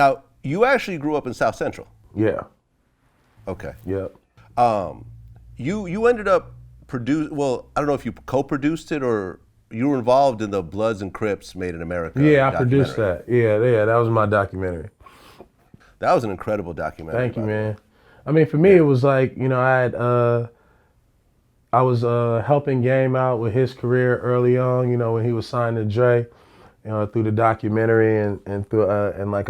Now, you actually grew up in South Central. Yeah. Okay. Yep. You ended up well, I don't know if you co-produced it or you were involved in the Bloods and Crips Made in America Yeah, I produced documentary. that. Yeah, that was my documentary. That was an incredible documentary. Thank you, by the way. man. I mean, for me, it was like, I was helping Game out with his career early on, when he was signed to Dre, through the documentary and through and like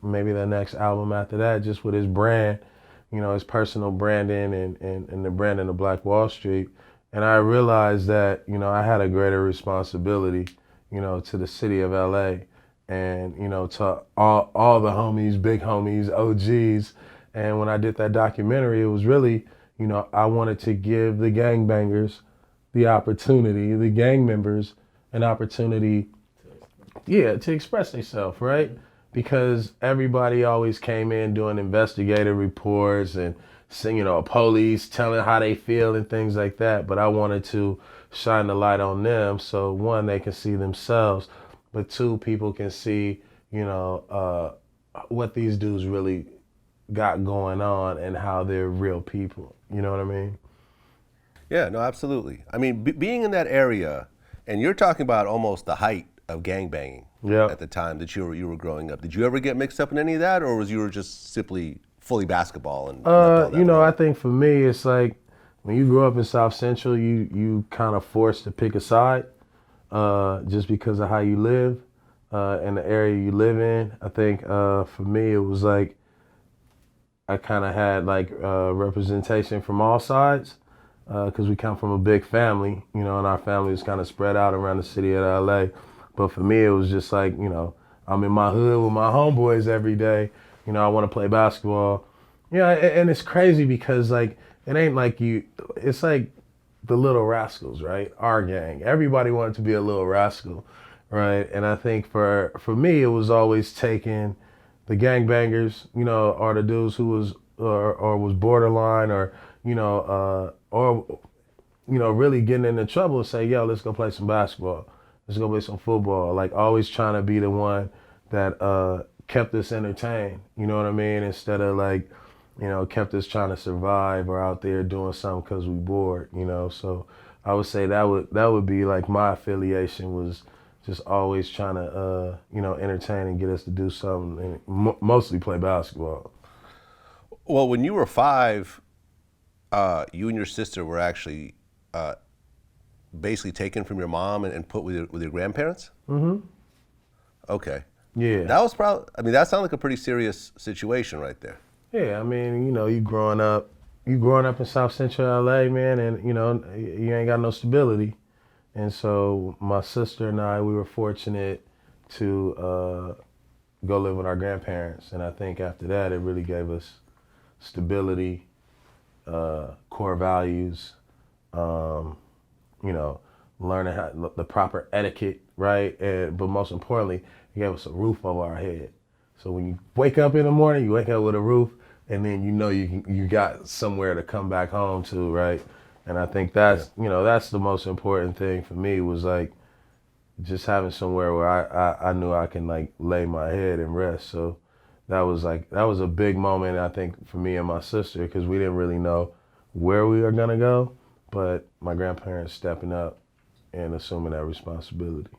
maybe the next album after that, just with his brand, his personal branding and the branding of Black Wall Street. And I realized that, I had a greater responsibility, to the city of LA and, to all the homies, big homies, OGs. And when I did that documentary, it was really, I wanted to give the gangbangers the opportunity, the gang members an opportunity, to express themselves, right? Because everybody always came in doing investigative reports and police telling how they feel and things like that. But I wanted to shine the light on them so one, they can see themselves, but two, people can see, what these dudes really got going on and how they're real people. You know what I mean? Yeah, no, absolutely. I mean, being in that area, and you're talking about almost the height of gangbanging at the time that you were growing up. Did you ever get mixed up in any of that, or was you were just simply fully basketball and left all that alone? I think for me, it's like when you grow up in South Central, you kind of forced to pick a side just because of how you live and the area you live in. I think for me, it was like I kind of had like representation from all sides because we come from a big family, and our family is kind of spread out around the city of LA. But for me, it was just like, I'm in my hood with my homeboys every day. I want to play basketball. Yeah, and it's crazy because like it ain't like it's like the Little Rascals, right? Our gang. Everybody wanted to be a Little Rascal, right? And I think for me, it was always taking the gangbangers, or the dudes who was or was borderline or really getting into trouble and say, yo, let's go play some basketball. Let's go play some football. Like always trying to be the one that kept us entertained. You know what I mean? Instead of like, kept us trying to survive or out there doing something because we bored. So I would say that would be like my affiliation was just always trying to entertain and get us to do something and mostly play basketball. Well, when you were 5, you and your sister were actually basically taken from your mom and put with your grandparents? Mm-hmm. Okay. Yeah. That was probably, I mean, that sounded like a pretty serious situation right there. Yeah, I mean, you growing up in South Central LA, man, and you ain't got no stability. And so my sister and I, we were fortunate to go live with our grandparents. And I think after that, it really gave us stability, core values, learning how the proper etiquette, right? But most importantly, it gave us a roof over our head. So when you wake up in the morning, you wake up with a roof, and then you got somewhere to come back home to, right? And I think that's that's the most important thing for me was like just having somewhere where I knew I can like lay my head and rest. So that was a big moment I think for me and my sister because we didn't really know where we were gonna go, but my grandparents stepping up and assuming that responsibility.